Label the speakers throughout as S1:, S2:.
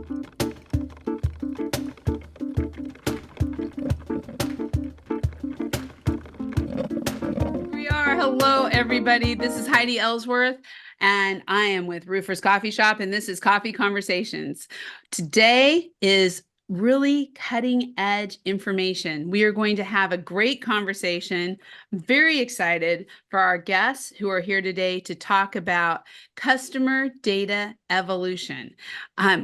S1: We are. Hello, everybody. This is Heidi Ellsworth, and I am with Roofers Coffee Shop, and this is Coffee Conversations. Today is really cutting edge information. We are going to have a great conversation. I'm very excited for our guests who are here today to talk about customer data evolution.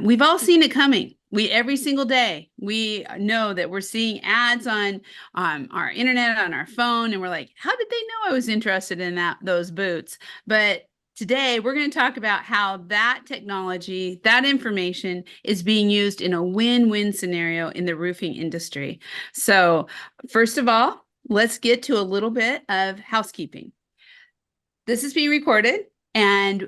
S1: We've all seen it coming. Every single day, we know that we're seeing ads on our internet, on our phone, and we're like, how did they know I was interested in those boots? But today we're going to talk about how that technology, that information is being used in a win-win scenario in the roofing industry. So first of all, let's get to a little bit of housekeeping. This is being recorded and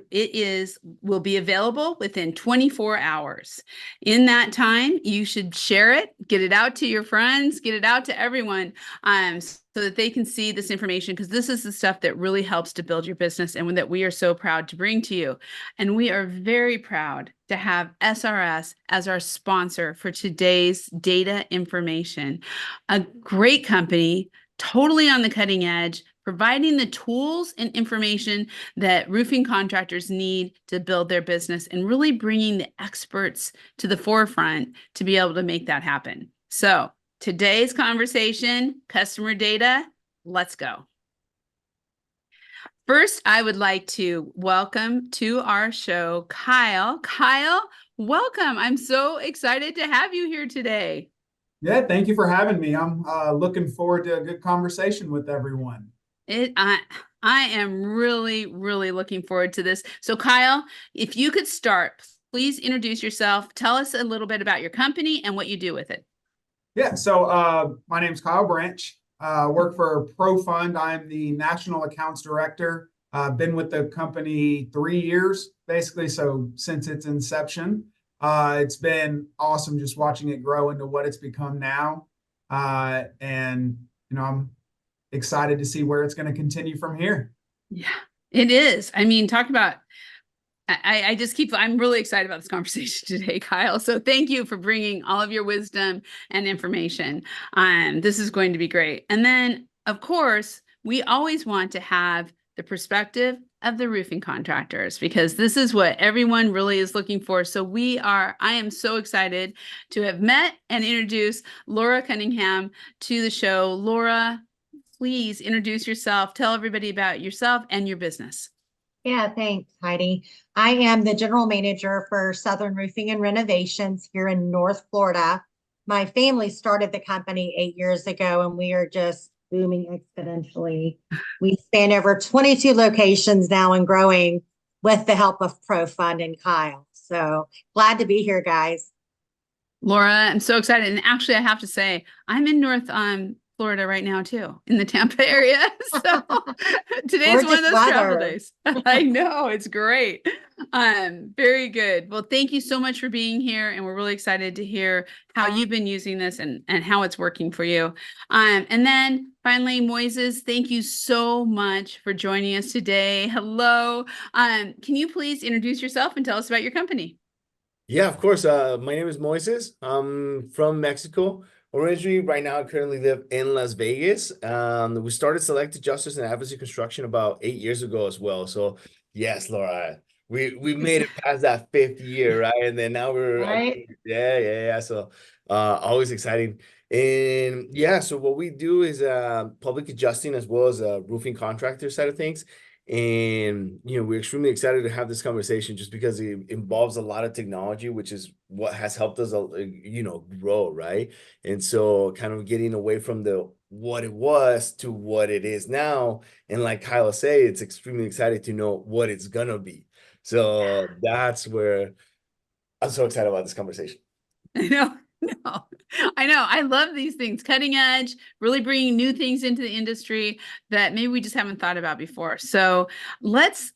S1: will be available within 24 hours. In that time, you should share it, get it out to your friends, get it out to everyone, so that they can see this information, because this is the stuff that really helps to build your business and that we are so proud to bring to you. And we are very proud to have SRS as our sponsor for today's data information. A great company, totally on the cutting edge, providing the tools and information that roofing contractors need to build their business, and really bringing the experts to the forefront to be able to make that happen. So today's conversation, customer data, let's go. First, I would like to welcome to our show, Kyle. Kyle, welcome. I'm so excited to have you here today.
S2: Yeah, thank you for having me. I'm looking forward to a good conversation with everyone.
S1: I am really, really looking forward to this. So Kyle, if you could start, please introduce yourself. Tell us a little bit about your company and what you do with it.
S2: Yeah, so my name's Kyle Branch. Work for ProFund. I'm the National Accounts Director. Been with the company 3 years, basically, so since its inception. It's been awesome just watching it grow into what it's become now. And, I'm excited to see where it's going to continue from here.
S1: Yeah, it is. I mean, talk about, I'm really excited about this conversation today, Kyle. So thank you for bringing all of your wisdom and information. This is going to be great. And then, of course, we always want to have the perspective of the roofing contractors, because this is what everyone really is looking for. So I am so excited to have met and introduced Laura Cunningham to the show. Laura, please introduce yourself. Tell everybody about yourself and your business.
S3: Yeah, thanks, Heidi. I am the general manager for Southern Roofing and Renovations here in North Florida. My family started the company 8 years ago, and we are just booming exponentially. We span over 22 locations now and growing with the help of ProFund and Kyle. So glad to be here, guys.
S1: Laura, I'm so excited. And actually, I have to say, I'm in North Florida right now too, in the Tampa area. So today's one of those travel days. I know, it's great. Very good. Well, thank you so much for being here, and we're really excited to hear how you've been using this and how it's working for you. And then finally, Moises, thank you so much for joining us today. Hello. Can you please introduce yourself and tell us about your company?
S4: Yeah, of course. My name is Moises. I'm from Mexico. Originally, right now, I currently live in Las Vegas. We started Select Adjusters and Advocacy Construction about 8 years ago as well. So yes, Laura, we made it past that 5th year, right? And then now we're
S3: Right.
S4: yeah. So always exciting. And yeah, so what we do is public adjusting as well as roofing contractor side of things. And we're extremely excited to have this conversation just because it involves a lot of technology, which is what has helped us grow, right? And so kind of getting away from what it was to what it is now, and like Kyle say, it's extremely excited to know what it's gonna be. So that's where I'm so excited about this conversation.
S1: No, I know. I love these things, cutting edge, really bringing new things into the industry that maybe we just haven't thought about before. So let's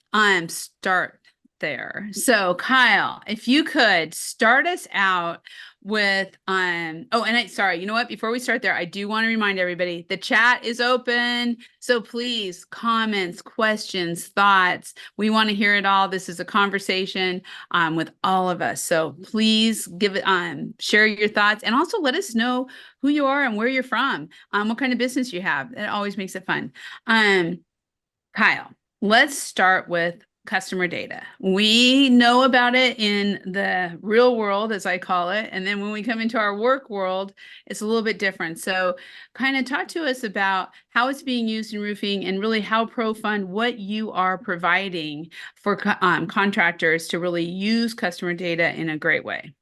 S1: start there. So Kyle, if you could start us out with sorry, you know what? Before we start there, I do want to remind everybody the chat is open. So please, comments, questions, thoughts. We want to hear it all. This is a conversation with all of us. So please give it share your thoughts and also let us know who you are and where you're from, what kind of business you have. It always makes it fun. Kyle, let's start with customer data. We know about it in the real world, as I call it. And then when we come into our work world, it's a little bit different. So kind of talk to us about how it's being used in roofing and really how ProFund, what you are providing for contractors to really use customer data in a great way.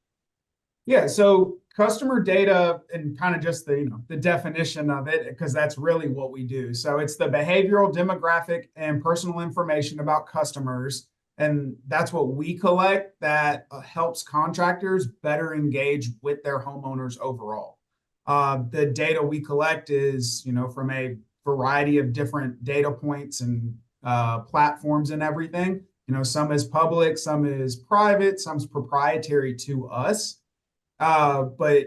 S2: Yeah, so customer data and kind of just the definition of it, because that's really what we do. So it's the behavioral, demographic, and personal information about customers. And that's what we collect that helps contractors better engage with their homeowners overall. The data we collect is, from a variety of different data points and platforms and everything. Some is public, some is private, some's proprietary to us. But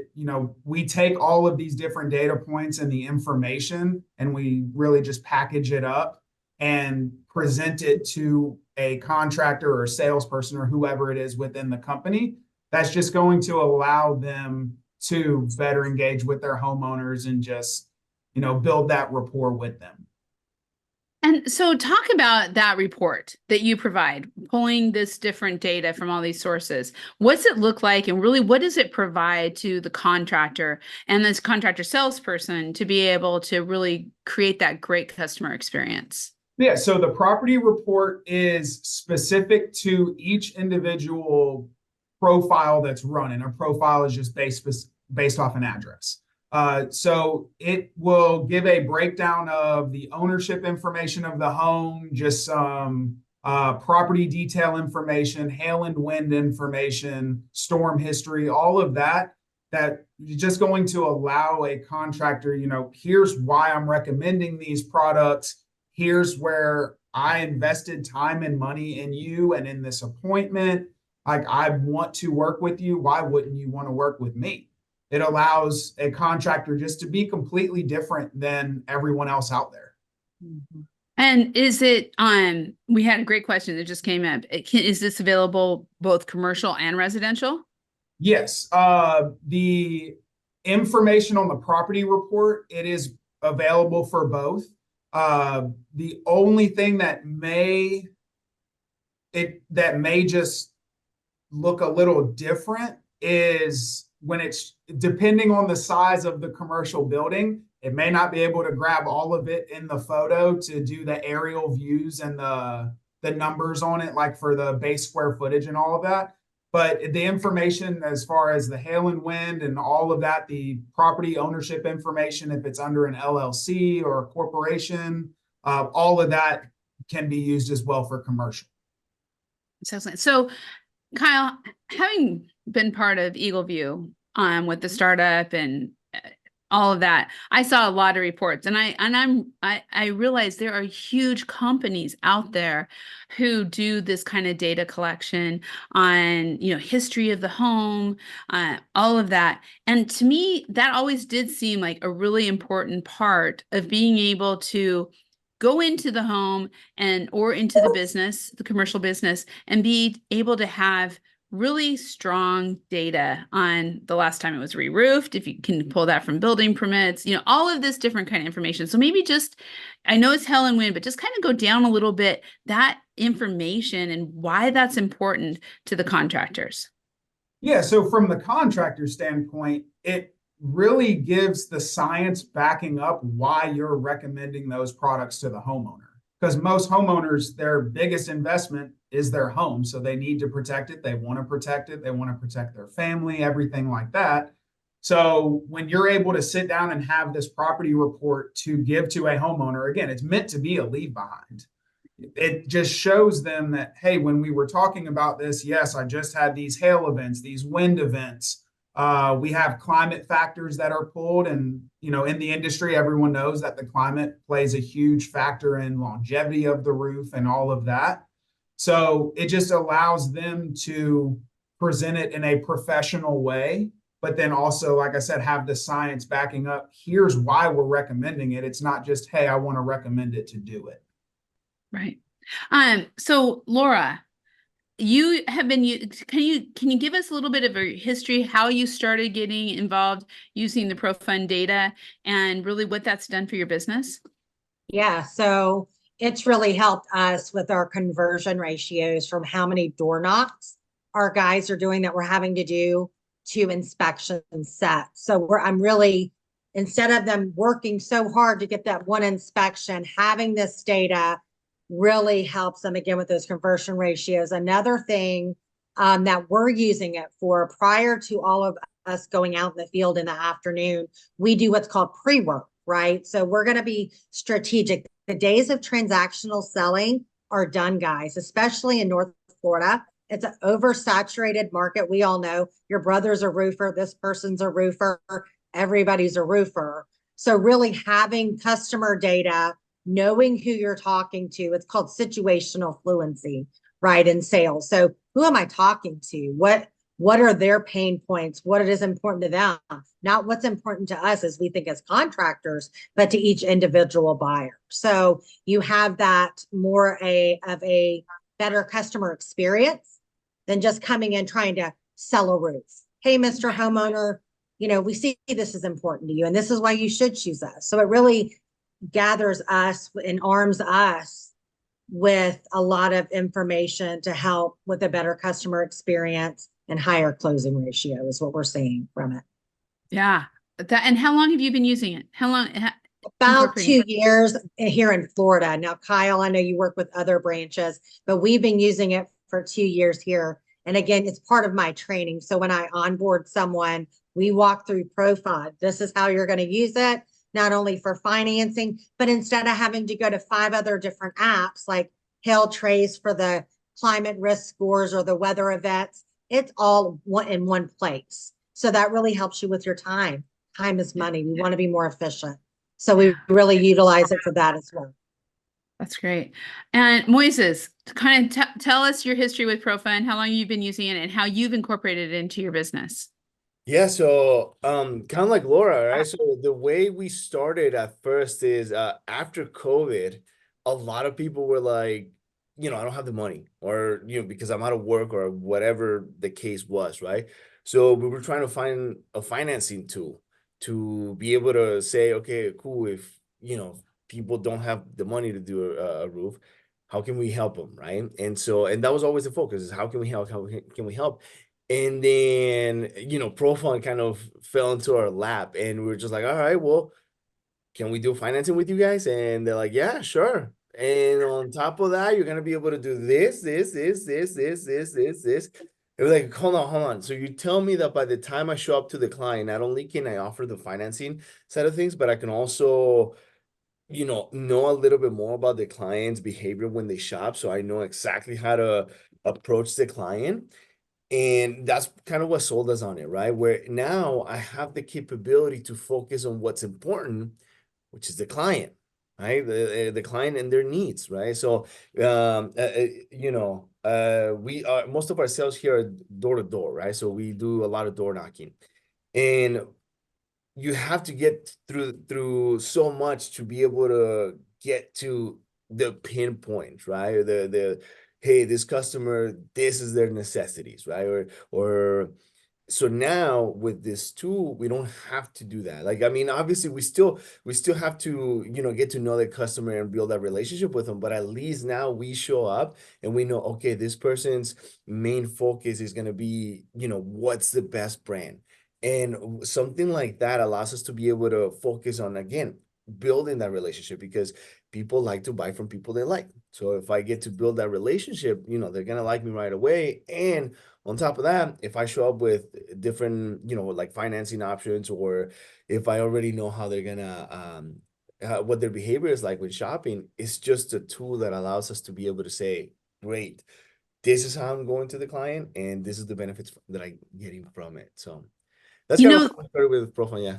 S2: we take all of these different data points and the information and we really just package it up and present it to a contractor or a salesperson or whoever it is within the company. That's just going to allow them to better engage with their homeowners and just, build that rapport with them.
S1: And so talk about that report that you provide, pulling this different data from all these sources. What's it look like? And really, what does it provide to the contractor and this contractor salesperson to be able to really create that great customer experience?
S2: Yeah, so the property report is specific to each individual profile that's running. A profile is just based off an address. So it will give a breakdown of the ownership information of the home, just some property detail information, hail and wind information, storm history, all of that just going to allow a contractor, here's why I'm recommending these products. Here's where I invested time and money in you and in this appointment. Like, I want to work with you. Why wouldn't you want to work with me? It allows a contractor just to be completely different than everyone else out there.
S1: Mm-hmm. And is it we had a great question that just came up. Is this available both commercial and residential?
S2: Yes. The information on the property report, it is available for both. The only thing that may just look a little different is when it's depending on the size of the commercial building, it may not be able to grab all of it in the photo to do the aerial views and the numbers on it, like for the base square footage and all of that. But the information as far as the hail and wind and all of that, the property ownership information, if it's under an LLC or a corporation, all of that can be used as well for commercial.
S1: Excellent. So, Kyle, having been part of EagleView with the startup and all of that, I saw a lot of reports, and I realized there are huge companies out there who do this kind of data collection on history of the home, all of that. And to me, that always did seem like a really important part of being able to go into the home or into the business, the commercial business, and be able to have really strong data on the last time it was re-roofed, if you can pull that from building permits, all of this different kind of information. So maybe I know it's hail and wind, but just kind of go down a little bit, that information and why that's important to the contractors.
S2: Yeah, so from the contractor standpoint, it really gives the science backing up why you're recommending those products to the homeowner. Because most homeowners, their biggest investment is their home. So they need to protect it. They want to protect it. They want to protect their family, everything like that. So when you're able to sit down and have this property report to give to a homeowner, again, it's meant to be a leave behind. It just shows them that, hey, when we were talking about this, yes, I just had these hail events, these wind events. We have climate factors that are pulled, and in the industry, everyone knows that the climate plays a huge factor in longevity of the roof and all of that. So it just allows them to present it in a professional way but then also, like I said, have the science backing up. Here's why we're recommending it. It's not just, hey, I want to recommend it to do it.
S1: Right. So Laura, you have been, can you give us a little bit of a history, how you started getting involved using the ProFund data and really what that's done for your business?
S3: Yeah, so it's really helped us with our conversion ratios from how many door knocks our guys are doing that we're having to do to inspection set. So I'm really, instead of them working so hard to get that one inspection, having this data really helps them again with those conversion ratios. Another thing that we're using it for, prior to all of us going out in the field in the afternoon, we do what's called pre-work, right? So we're going to be strategic. The days of transactional selling are done, guys, especially in North Florida. It's an oversaturated market. We all know your brother's a roofer, this person's a roofer, everybody's a roofer. So really having customer data, knowing who you're talking to, it's called situational fluency, right, in sales. So who am I talking to? What are their pain points? What it is important to them, not what's important to us as we think as contractors, but to each individual buyer. So you have that more of a better customer experience than just coming in trying to sell a roof. Hey, Mr. Homeowner, we see this is important to you and this is why you should choose us. So it really gathers us and arms us with a lot of information to help with a better customer experience and higher closing ratio is what we're seeing from it.
S1: Yeah. And how long have you been using it? How long?
S3: About 2 years here in Florida. Now, Kyle, I know you work with other branches, but we've been using it for 2 years here. And again, it's part of my training. So when I onboard someone, we walk through ProFund. This is how you're going to use it, not only for financing, but instead of having to go to 5 other different apps like Hail Trace for the climate risk scores or the weather events, it's all in one place. So that really helps you with your time. Time is money. We want to be more efficient. So we really utilize it for that as well.
S1: That's great. And Moises, kind of tell us your history with ProFund, how long you've been using it and how you've incorporated it into your business.
S4: Yeah, so kind of like Laura, right? So the way we started at first is after COVID, a lot of people were like, I don't have the money, or because I'm out of work or whatever the case was, right? So we were trying to find a financing tool to be able to say, okay, cool, if people don't have the money to do a roof, how can we help them, right? And that was always the focus, is how can we help? How can we help? And then, ProFund kind of fell into our lap, and we were just like, all right, well, can we do financing with you guys? And they're like, yeah, sure. And on top of that, you're going to be able to do this. It was like, hold on. So you tell me that by the time I show up to the client, not only can I offer the financing side of things, but I can also, know a little bit more about the client's behavior when they shop. So I know exactly how to approach the client. And that's kind of what sold us on it, right? Where now I have the capability to focus on what's important, which is the client, right? The client and their needs, right? So, we are, most of our sales here are door to door, right? So we do a lot of door knocking, and you have to get through so much to be able to get to the pinpoint, right? The hey, this customer, this is their necessities, right? Or so now with this tool, we don't have to do that. Like, I mean, obviously we still have to, get to know the customer and build that relationship with them. But at least now we show up and we know, okay, this person's main focus is going to be, what's the best brand. And something like that allows us to be able to focus on, again, building that relationship, because people like to buy from people they like. So if I get to build that relationship, they're going to like me right away. And on top of that, if I show up with different, like financing options, or if I already know how they're gonna, what their behavior is like when shopping, it's just a tool that allows us to be able to say, great, this is how I'm going to the client, and this is the benefits that I'm getting from it. So that's kind of how I started with ProFund, yeah.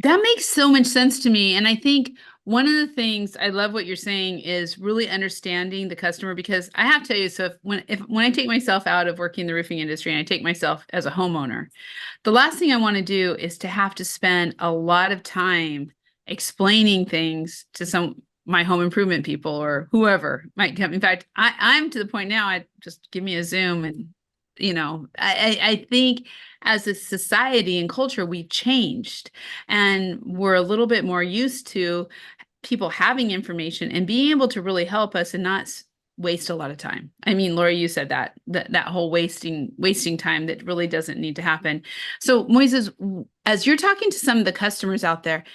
S1: That makes so much sense to me. And I think one of the things I love what you're saying is really understanding the customer, because I have to tell you, so when I take myself out of working in the roofing industry and I take myself as a homeowner, the last thing I want to do is to have to spend a lot of time explaining things to my home improvement people or whoever might come. In fact, I'm to the point now, I just give me a Zoom and I think as a society and culture, we've changed and we're a little bit more used to people having information and being able to really help us and not waste a lot of time. I mean, Laura, you said that whole wasting time that really doesn't need to happen. So Moises, as you're talking to some of the customers out there,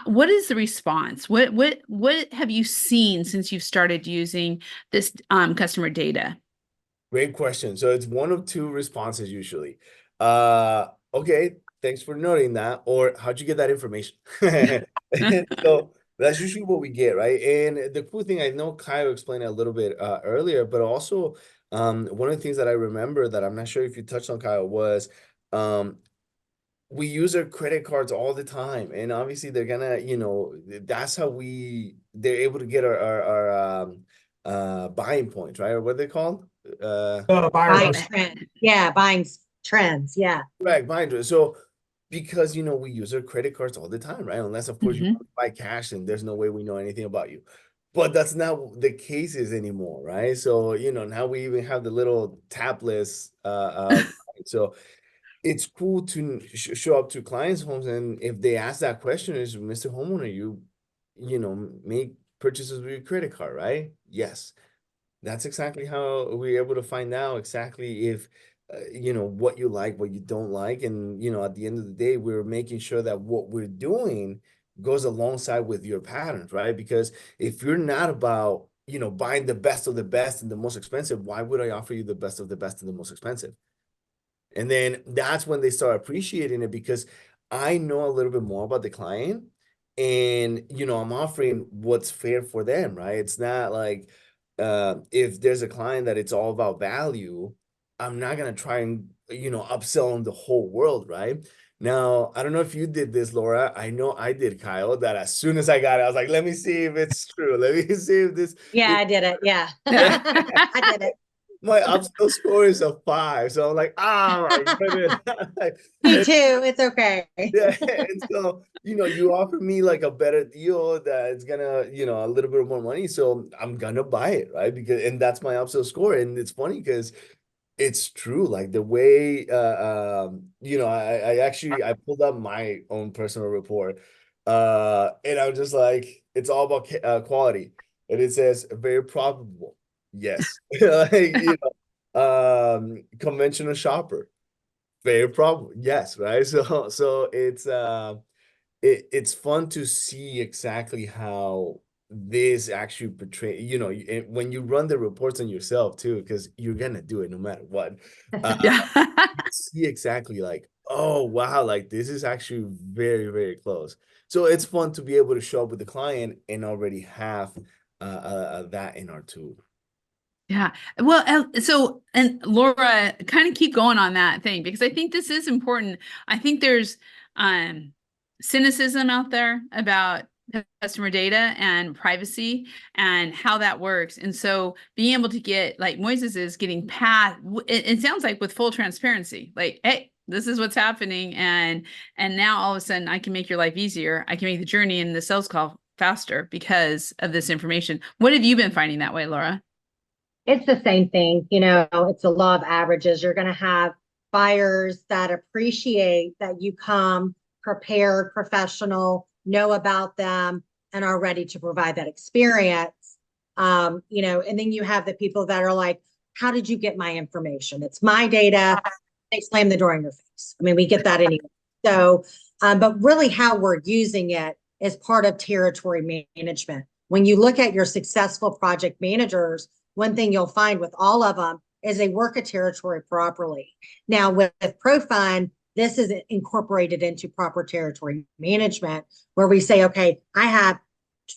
S1: what is the response? What have you seen since you've started using this customer data?
S4: Great question. So it's one of two responses usually. Okay, thanks for noting that. Or how'd you get that information? So that's usually what we get, right? And the cool thing, I know Kyle explained it a little bit earlier, but also one of the things that I remember that I'm not sure if you touched on, Kyle, was we use our credit cards all the time, and obviously they're gonna, that's how they're able to get our buying points, right? Or what are they called?
S2: Buyer
S3: Buying
S2: persona.
S3: trend. Yeah, buying trends. Yeah.
S4: Correct, buying trend. So because we use our credit cards all the time, right? Unless of course you
S1: Mhm.
S4: buy cash, and there's no way we know anything about you. But that's not the cases anymore, right? So now we even have the little tabless so it's cool to show up to clients' homes, and if they ask that question, is Mr. Homeowner, make purchases with your credit card, right? Yes. That's exactly how we're able to find out exactly if what you like, what you don't like, and at the end of the day, we're making sure that what we're doing goes alongside with your patterns, right? Because if you're not about buying the best of the best and the most expensive, why would I offer you the best of the best and the most expensive? And then that's when they start appreciating it, because I know a little bit more about the client, and I'm offering what's fair for them, right? It's not like if there's a client that it's all about value, I'm not gonna try and upsell them the whole world, right? Now, I don't know if you did this, Laura. I know I did, Kyle, that as soon as I got it, I was like, let me see if it's true. Let me see if this
S3: Yeah, I did it. Yeah.
S1: Yeah.
S3: I did it.
S4: my upsell score is a 5. So I'm like, oh my goodness.
S3: Me too. It's okay.
S4: Yeah, and so you offer me like a better deal that's gonna a little bit more money, so I'm gonna buy it, right? And that's my upsell score. And it's funny because it's true, like the way I actually I pulled up my own personal report, and I'm just like, it's all about quality, and it says very probable, yes. Like conventional shopper, very probable, yes, right? So it's fun to see exactly how this actually portray, when you run the reports on yourself too, because you're gonna do it no matter what.
S1: Yeah.
S4: See exactly like, oh wow, like this is actually very, very close. So it's fun to be able to show up with the client and already have that in our tool.
S1: Yeah. Well, and Laura, kind of keep going on that thing, because I think this is important. I think there's cynicism out there about customer data and privacy and how that works. And so being able to get, like Moises is getting past, it sounds like with full transparency, like, hey, this is what's happening. And now all of a sudden I can make your life easier. I can make the journey and the sales call faster because of this information. What have you been finding that way, Laura?
S3: It's the same thing. It's a law of averages. You're going to have buyers that appreciate that you come prepared, professional, know about them, and are ready to provide that experience. And then you have the people that are like, how did you get my information? It's my data. They slam the door in your face. I mean, we get that anyway. So, but really how we're using it is part of territory management. When you look at your successful project managers, one thing you'll find with all of them is they work a territory properly. Now with ProFund, this is incorporated into proper territory management, where we say, okay, I have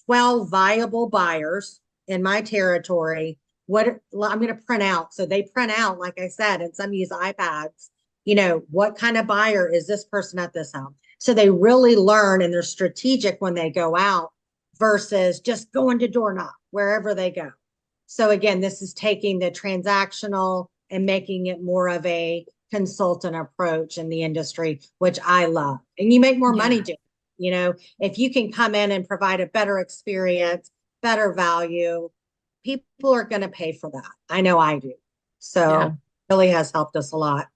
S3: 12 viable buyers in my territory. What I'm going to print out. So they print out, like I said, and some use iPads, what kind of buyer is this person at this home? So they really learn and they're strategic when they go out versus just going to door knock wherever they go. So again, this is taking the transactional and making it more of a consultant approach in the industry, which I love. And you make more money
S1: Yeah.
S3: doing it. You know, if you can come in and provide a better experience, better value, people are going to pay for that. I know I do. So
S1: Yeah.
S3: really has helped us a lot.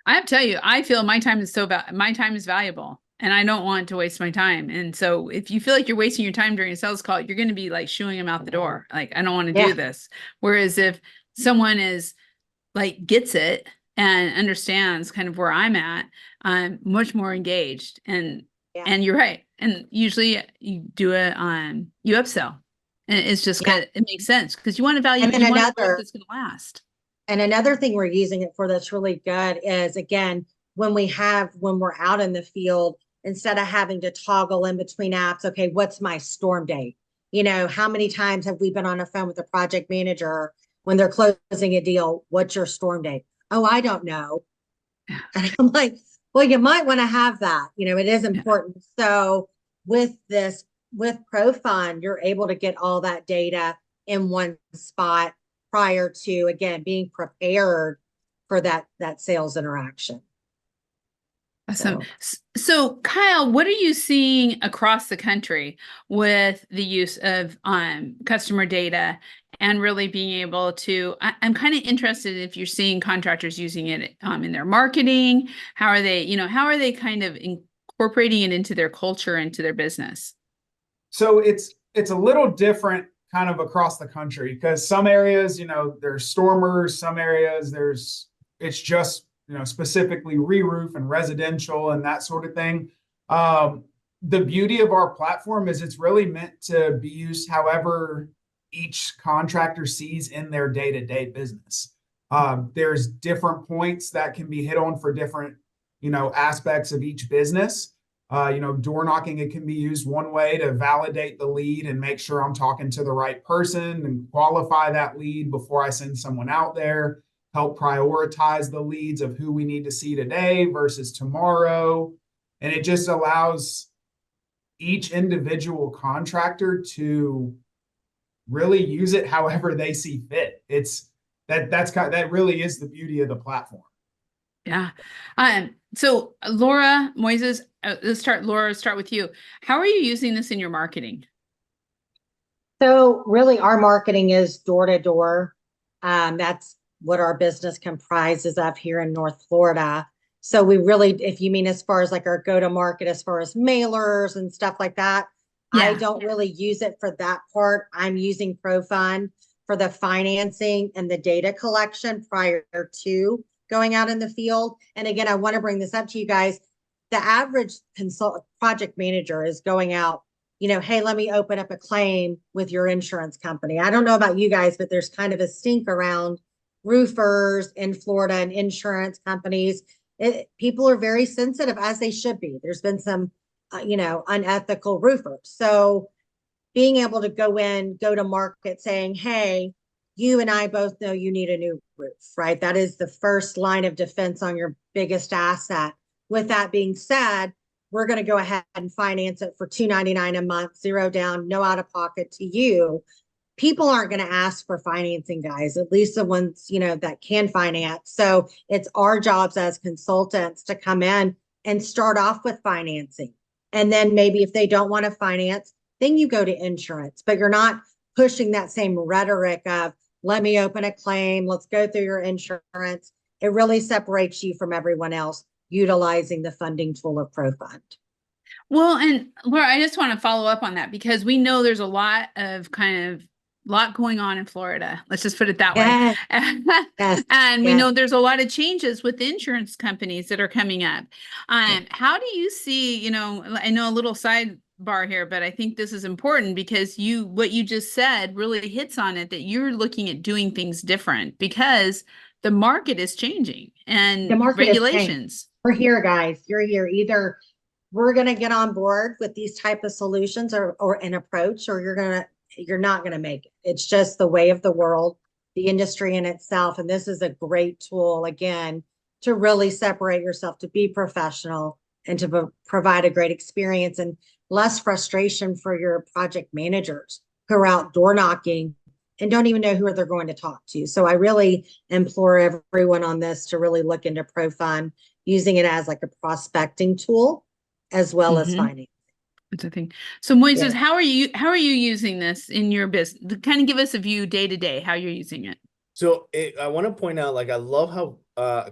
S1: I have to tell you, I feel my time is my time is valuable and I don't want to waste my time. And so if you feel like you're wasting your time during a sales call, you're going to be like shooing them out the door. Like, I don't want to
S3: Yeah.
S1: do this. Whereas if someone is like gets it and understands kind of where I'm at, I'm much more engaged.
S3: Yeah.
S1: And you're right. And usually you do it on you upsell. And it's just
S3: Yeah.
S1: it makes sense because you want to value
S3: And then
S1: you want a
S3: another-
S1: growth that's going to last.
S3: And another thing we're using it for that's really good is, again, when we're out in the field, instead of having to toggle in between apps, okay, what's my storm date? You know, how many times have we been on a phone with a project manager when they're closing a deal? What's your storm date? Oh, I don't know. And I'm like, well, you might want to have that. You know, it is important. So with ProFund, you're able to get all that data in one spot prior to, again, being prepared for that sales interaction.
S1: Awesome. So Kyle, what are you seeing across the country with the use of customer data and really being able to, I'm kind of interested if you're seeing contractors using it in their marketing. How are they kind of incorporating it into their culture, into their business?
S2: So it's a little different kind of across the country because some areas, there's stormers, some areas it's just, specifically re-roof and residential and that sort of thing. The beauty of our platform is it's really meant to be used however each contractor sees in their day-to-day business. There's different points that can be hit on for different, aspects of each business. Door knocking, it can be used one way to validate the lead and make sure I'm talking to the right person and qualify that lead before I send someone out there, help prioritize the leads of who we need to see today versus tomorrow. And it just allows each individual contractor to really use it however they see fit. That really is the beauty of the platform.
S1: Yeah. So Laura Moises, Laura, start with you. How are you using this in your marketing?
S3: So really our marketing is door to door. That's what our business comprises of here in North Florida. So we really, if you mean as far as like our go to market, as far as mailers and stuff like that, I don't really use it for that part. I'm using ProFund for the financing and the data collection prior to going out in the field. And again, I want to bring this up to you guys. The average project manager is going out, hey, let me open up a claim with your insurance company. I don't know about you guys, but there's kind of a stink around roofers in Florida and insurance companies. People are very sensitive, as they should be. There's been some, unethical roofers. So being able to go to market saying, hey, you and I both know you need a new roof, right? That is the first line of defense on your biggest asset. With that being said, we're going to go ahead and finance it for $299 a month, 0 down, no out of pocket to you. People aren't going to ask for financing, guys, at least the ones, that can finance. So it's our jobs as consultants to come in and start off with financing. And then maybe if they don't want to finance, then you go to insurance, but you're not pushing that same rhetoric of, let me open a claim, let's go through your insurance. It really separates you from everyone else utilizing the funding tool of ProFund.
S1: Well, and Laura, I just want to follow up on that because we know there's a lot going on in Florida. Let's just put it that way.
S3: Yes.
S1: And we know there's a lot of changes with insurance companies that are coming up. How do you see, I know a little sidebar here, but I think this is important because what you just said really hits on it, that you're looking at doing things different because the market is changing and
S3: the market
S1: regulations.
S3: We're here, guys. You're here. Either we're going to get on board with these type of solutions or an approach, or you're not going to make it. It's just the way of the world, the industry in itself. And this is a great tool, again, to really separate yourself, to be professional, and to provide a great experience and less frustration for your project managers who are out door knocking and don't even know who they're going to talk to. So I really implore everyone on this to really look into ProFund, using it as like a prospecting tool as well as
S1: Mhm.
S3: finding.
S1: That's the thing. So Moises,
S3: Yeah.
S1: how are you using this in your business? Kind of give us a view day to day, how you're using it.
S4: So I want to point out, like, I love how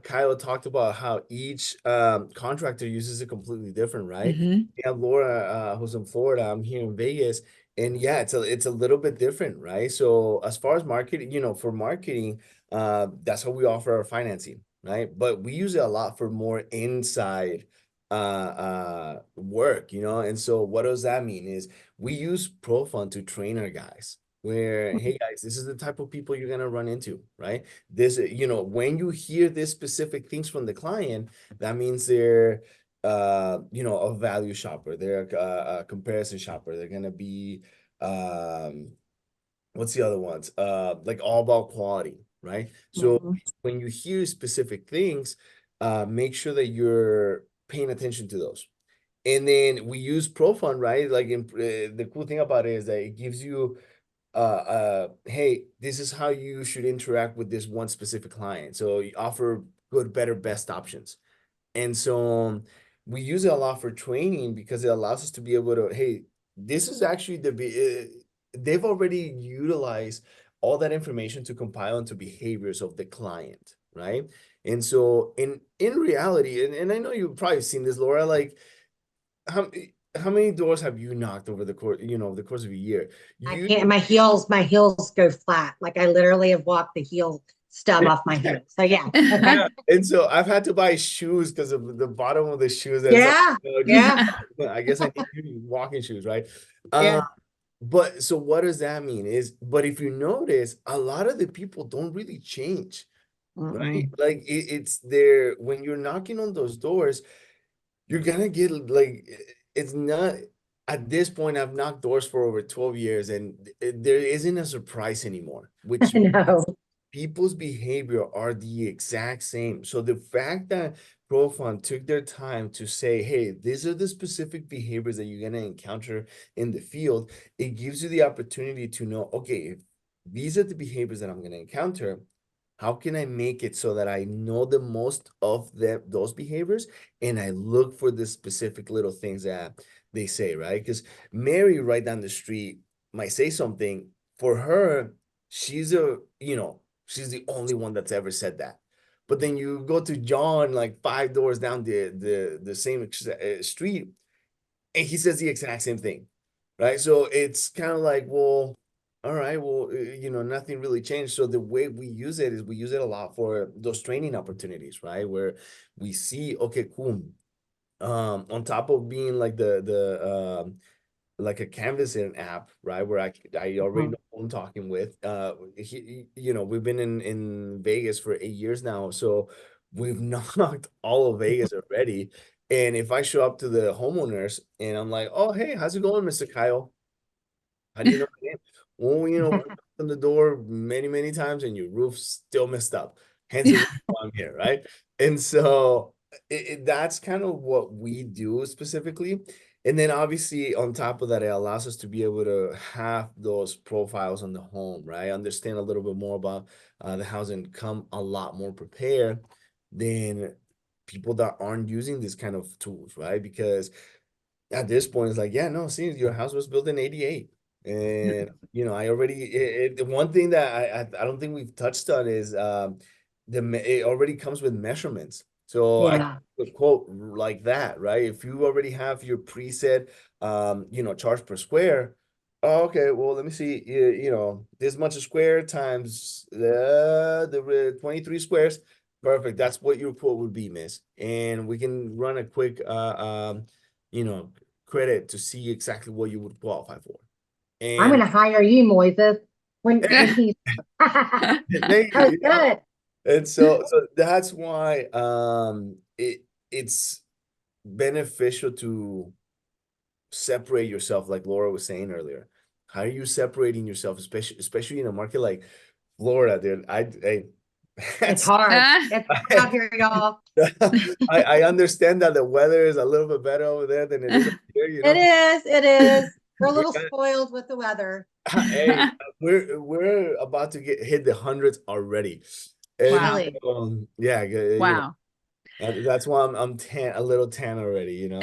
S4: Kyle talked about how each contractor uses it completely different, right?
S1: Mhm.
S4: We have Laura who's in Florida. I'm here in Vegas, and yeah, it's a little bit different, right? So as far as marketing, for marketing, that's how we offer our financing, right? But we use it a lot for more inside work, and so what does that mean is we use ProFund to train our guys where, hey guys, this is the type of people you're gonna run into, right? This, when you hear this specific things from the client, that means they're a value shopper, they're a comparison shopper, they're gonna be what's the other ones, like all about quality, right? So
S3: Mhm.
S4: when you hear specific things, make sure that you're paying attention to those. And then we use ProFund, right? Like, the cool thing about it is that it gives you hey, this is how you should interact with this one specific client. So you offer good, better, best options. And so we use it a lot for training because it allows us to be able to, hey, this is actually they've already utilized all that information to compile into behaviors of the client, right? And so in reality, and I know you've probably seen this, Laura, like, how many doors have you knocked over the course of a year?
S3: I
S4: You
S3: can't, my heels go flat. Like I literally have walked the heel stub off my heel. So yeah.
S4: Yeah, and so I've had to buy shoes because of the bottom of the shoes. And so,
S3: Yeah.
S4: just,
S3: Yeah.
S4: I guess I need walking shoes, right?
S3: Yeah.
S4: But so what does that mean is, but if you notice, a lot of the people don't really change, right?
S3: Mm-mm.
S4: Like, it's there when you're knocking on those doors, you're gonna get, like, it's not at this point. I've knocked doors for over 12 years, and there isn't a surprise anymore, which
S3: I know.
S4: people's behavior are the exact same. So the fact that ProFund took their time to say, hey, these are the specific behaviors that you're going to encounter in the field, it gives you the opportunity to know, okay, if these are the behaviors that I'm going to encounter, how can I make it so that I know the most of those behaviors, and I look for the specific little things that they say, right? Because Mary right down the street might say something. For her, she's she's the only one that's ever said that. But then you go to John, like 5 doors down the same street, and he says the exact same thing, right? So it's kind of like, well, all right, well, nothing really changed. So the way we use it is we use it a lot for those training opportunities, right? Where we see, okay, cool. On top of being like like a canvassing app, right? Where I already
S3: Mhm.
S4: know who I'm talking with. We've been in Vegas for 8 years now, so we've knocked all of Vegas already. And if I show up to the homeowners and I'm like, "Oh, hey, how's it going, Mr. Kyle? How do you know my name?" Well, we knocked on the door many, many times, and your roof's still messed up. Hence the reason why I'm here, right? And so that's kind of what we do specifically. And then obviously on top of that, it allows us to be able to have those profiles on the home, right? Understand a little bit more about the house and come a lot more prepared than people that aren't using this kind of tools, right? Because at this point, it's like, yeah, no, see, your house was built in 88. And, I already, the one thing that I don't think we've touched on is it already comes with measurements. So I
S3: Yeah.
S4: could quote like that, right? If you already have your preset, charge per square. Oh, okay, well, let me see, this much a square times the 23 squares. Perfect. That's what your quote would be, miss. And we can run a quick, you know, credit to see exactly what you would qualify for.
S3: I'm
S4: And
S3: gonna hire you, Moises, when he's
S4: thank
S3: that's
S4: you.
S3: good.
S4: And so that's why it's beneficial to separate yourself, like Laura was saying earlier. How are you separating yourself, especially in a market like Florida, dude?
S3: It's hard.
S1: Ah.
S3: It's hard out here, y'all.
S4: I understand that the weather is a little bit better over there than it is up here, you know.
S3: It is. It is. We're a
S4: We
S3: little
S4: got-
S3: spoiled with the weather.
S4: Hey, we're about to hit the hundreds already. And
S1: Wow.
S3: Really?
S4: yeah, you know,
S1: Wow.
S4: that's why I'm tan, a little tan already, you know.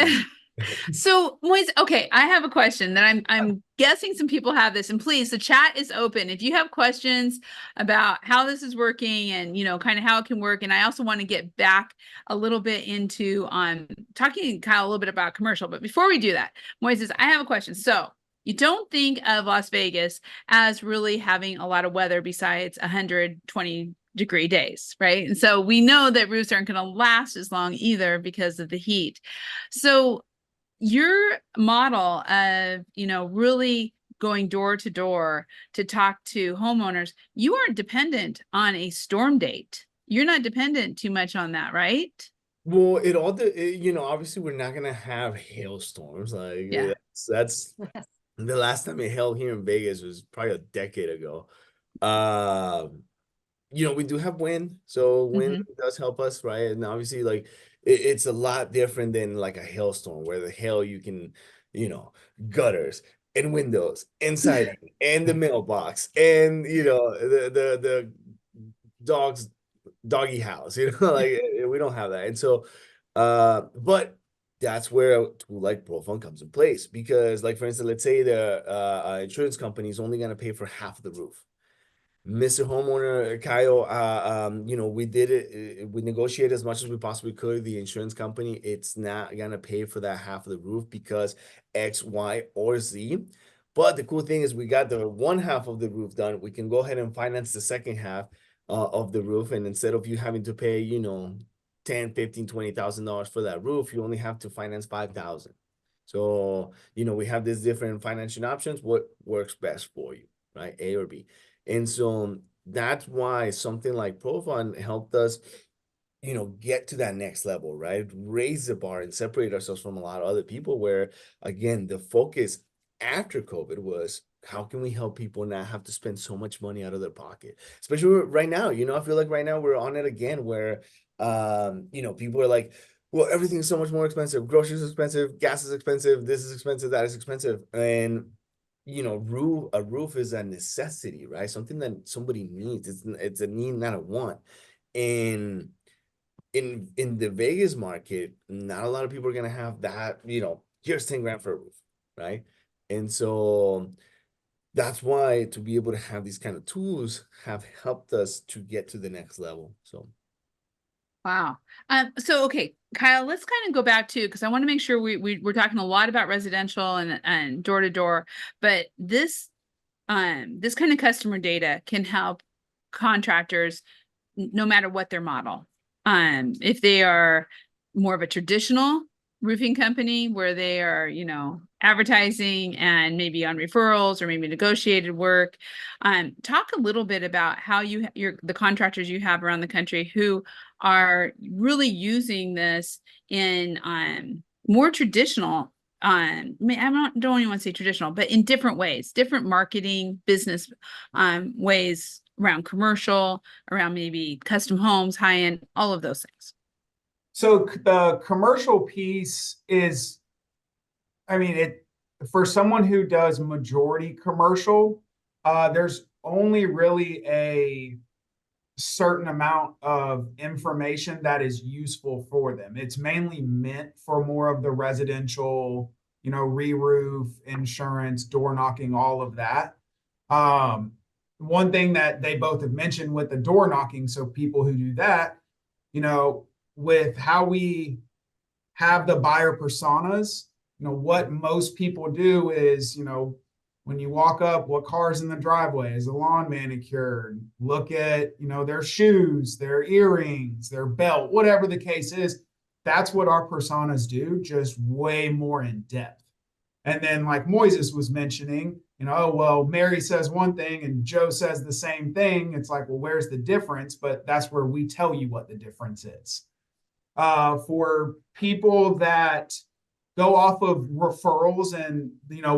S1: So, Moise, okay, I have a question that I'm guessing some people have this, and please, the chat is open. If you have questions about how this is working and kind of how it can work, and I also want to get back a little bit into talking Kyle a little bit about commercial. But before we do that, Moises, I have a question. So you don't think of Las Vegas as really having a lot of weather besides 120-degree days, right? And so we know that roofs aren't going to last as long either because of the heat. So your model of really going door to door to talk to homeowners, you aren't dependent on a storm date. You're not dependent too much on that, right?
S4: Well, obviously we're not gonna have hailstorms. Like
S1: Yeah.
S4: that's the last time it hailed here in Vegas was probably a decade ago. Um, we do have wind, so wind does help us, right? And obviously, like it's a lot different than like a hailstorm where the hail you can, gutters and windows and siding and the mailbox and the doggy house, like we don't have that. And so but that's where a tool like ProFund comes in place, because like, for instance, let's say the insurance company is only going to pay for half of the roof. Mr. Homeowner, Kyle, we did it. We negotiated as much as we possibly could. The insurance company, it's not gonna pay for that half of the roof because X, Y, or Z. But the cool thing is we got the one half of the roof done. We can go ahead and finance the second half of the roof. And instead of you having to pay, $10, $15, $20,000 for that roof, you only have to finance $5,000. So, we have these different financing options. What works best for you, right? A or B. And so that's why something like ProFund helped us, get to that next level, right? Raise the bar and separate ourselves from a lot of other people where, again, the focus after COVID was how can we help people not have to spend so much money out of their pocket? Especially right now, I feel like right now we're on it again where, people are like, well, everything's so much more expensive. Groceries are expensive, gas is expensive, this is expensive, that is expensive. And a roof is a necessity, right? Something that somebody needs. It's a need, not a want. And in the Vegas market, not a lot of people are gonna have that, here's 10 grand for a roof, right? And so that's why to be able to have these kind of tools have helped us to get to the next level. So
S1: Wow. So okay, Kyle, let's kind of go back to, because I want to make sure we're talking a lot about residential and door to door, but this kind of customer data can help contractors no matter what their model. If they are more of a traditional roofing company where they are, advertising and maybe on referrals or maybe negotiated work. Talk a little bit about how the contractors you have around the country who are really using this in more traditional, I don't even want to say traditional, but in different ways, different marketing, business ways around commercial, around maybe custom homes, high-end, all of those things.
S2: So the commercial piece is, for someone who does majority commercial, there's only really a certain amount of information that is useful for them. It's mainly meant for more of the residential, re-roof, insurance, door knocking, all of that. One thing that they both have mentioned with the door knocking, so people who do that, with how we have the buyer personas, what most people do is, when you walk up, what car's in the driveway? Is the lawn manicured? Look at, their shoes, their earrings, their belt, whatever the case is. That's what our personas do, just way more in depth. And then like Moises was mentioning, well, Mary says one thing and Joe says the same thing. It's like, well, where's the difference? But that's where we tell you what the difference is. For people that go off of referrals and,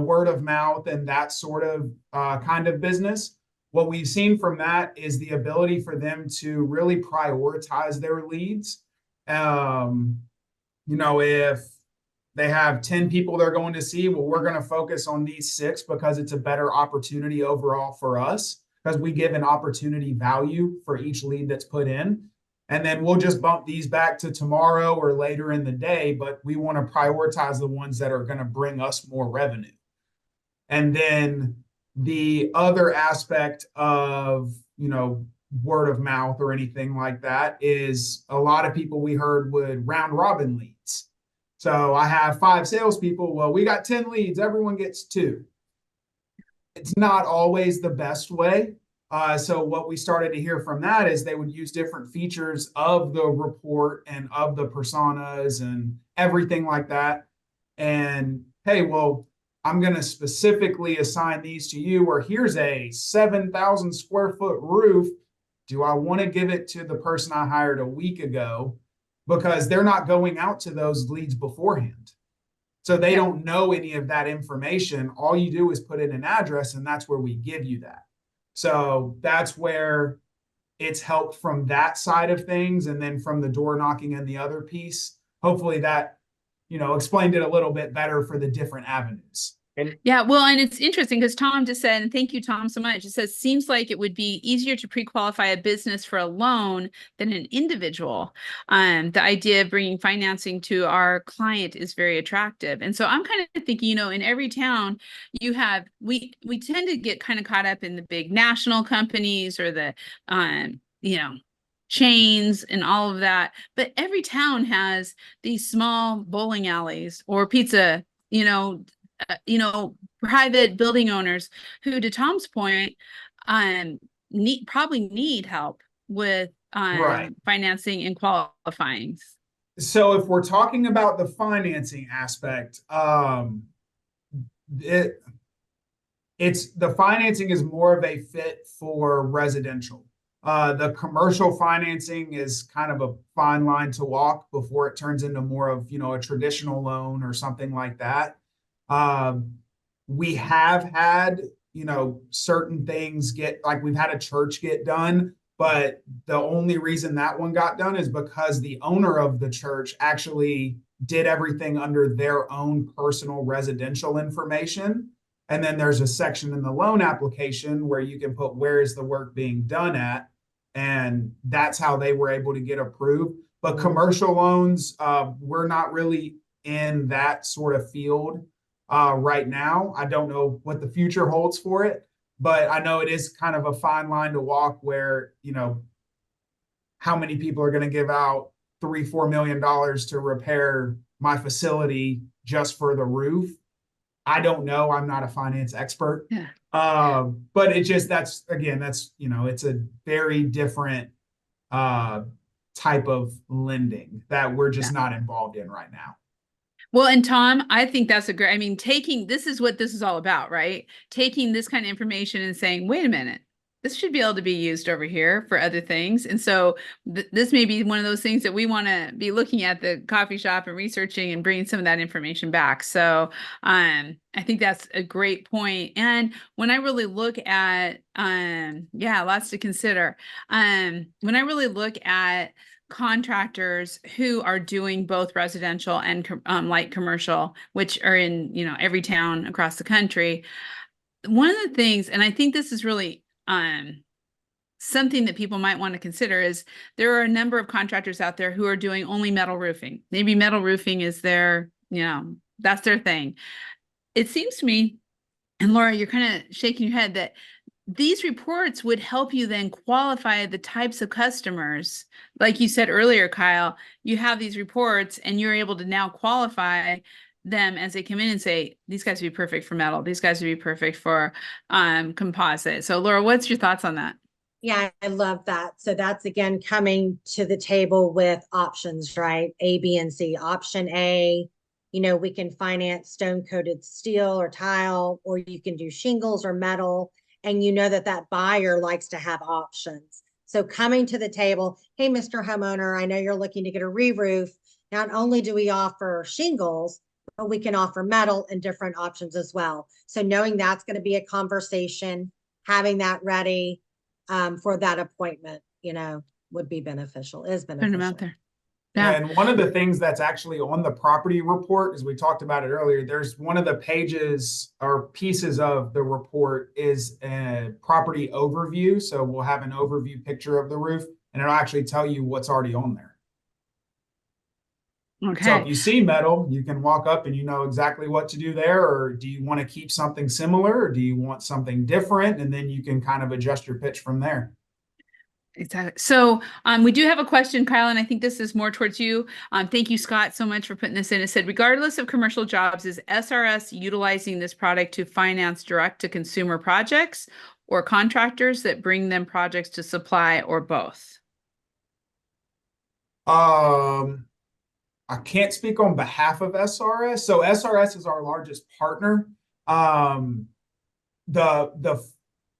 S2: word of mouth and that sort of kind of business, what we've seen from that is the ability for them to really prioritize their leads. If they have 10 people they're going to see, well, we're going to focus on these 6 because it's a better opportunity overall for us, because we give an opportunity value for each lead that's put in. And then we'll just bump these back to tomorrow or later in the day, but we want to prioritize the ones that are going to bring us more revenue. And then the other aspect of, word of mouth or anything like that is a lot of people we heard would round robin leads. So I have 5 salespeople. Well, we got 10 leads. Everyone gets 2. It's not always the best way. So what we started to hear from that is they would use different features of the report and of the personas and everything like that. And hey, well, I'm going to specifically assign these to you, or here's a 7,000 square foot roof. Do I want to give it to the person I hired a week ago? Because they're not going out to those leads beforehand. So they don't know any of that information. All you do is put in an address, and that's where we give you that. So that's where it's helped from that side of things. And then from the door knocking and the other piece, hopefully that, explained it a little bit better for the different avenues.
S1: Yeah, well, and it's interesting because Tom just said, and thank you, Tom, so much. It says, seems like it would be easier to pre-qualify a business for a loan than an individual. The idea of bringing financing to our client is very attractive. And so I'm kind of thinking, in every town you have, we tend to get kind of caught up in the big national companies or the, chains and all of that. But every town has these small bowling alleys or pizza, private building owners who, to Tom's point, probably need help with
S2: Right.
S1: financing and qualifying.
S2: So if we're talking about the financing aspect, it's the financing is more of a fit for residential. The commercial financing is kind of a fine line to walk before it turns into more of, a traditional loan or something like that. We have had, certain things we've had a church get done, but the only reason that one got done is because the owner of the church actually did everything under their own personal residential information. And then there's a section in the loan application where you can put where is the work being done at, and that's how they were able to get approved. But commercial loans, we're not really in that sort of field right now. I don't know what the future holds for it, but I know it is kind of a fine line to walk where, how many people are going to give out $3-4 million to repair my facility just for the roof. I don't know. I'm not a finance expert.
S1: Yeah.
S2: But that's it's a very different type of lending that we're just not involved in right now.
S1: Well, and Tom, I think that's this is what this is all about, right? Taking this kind of information and saying, wait a minute, this should be able to be used over here for other things. And so this may be one of those things that we want to be looking at the coffee shop and researching and bringing some of that information back. So I think that's a great point. And when I really look at, lots to consider. When I really look at contractors who are doing both residential and light commercial, which are in, every town across the country, one of the things, and I think this is really something that people might want to consider, is there are a number of contractors out there who are doing only metal roofing. Maybe metal roofing is their, that's their thing. It seems to me, and Laura, you're kind of shaking your head, that these reports would help you then qualify the types of customers. Like you said earlier, Kyle, you have these reports and you're able to now qualify them as they come in and say, these guys would be perfect for metal. These guys would be perfect for composite. So Laura, what's your thoughts on that?
S3: Yeah, I love that. So that's again coming to the table with options, right? A, B, and C. Option A, we can finance stone-coated steel or tile, or you can do shingles or metal. And that buyer likes to have options. So coming to the table, hey, Mr. Homeowner, I know you're looking to get a re-roof. Not only do we offer shingles, but we can offer metal and different options as well. So knowing that's going to be a conversation, having that ready for that appointment, would be beneficial, is
S1: Put them
S3: beneficial.
S1: out there. Yeah.
S2: And one of the things that's actually on the property report, as we talked about it earlier, there's one of the pages or pieces of the report is a property overview. So we'll have an overview picture of the roof, and it'll actually tell you what's already on there. So if
S1: Okay.
S2: you see metal, you can walk up and you know exactly what to do there. Or do you want to keep something similar, or do you want something different? And then you can kind of adjust your pitch from there.
S1: Exactly. So we do have a question, Kyle, and I think this is more towards you. Thank you, Scott, so much for putting this in. It said, regardless of commercial jobs, is SRS utilizing this product to finance direct-to-consumer projects or contractors that bring them projects to supply, or both?
S2: I can't speak on behalf of SRS. So SRS is our largest partner.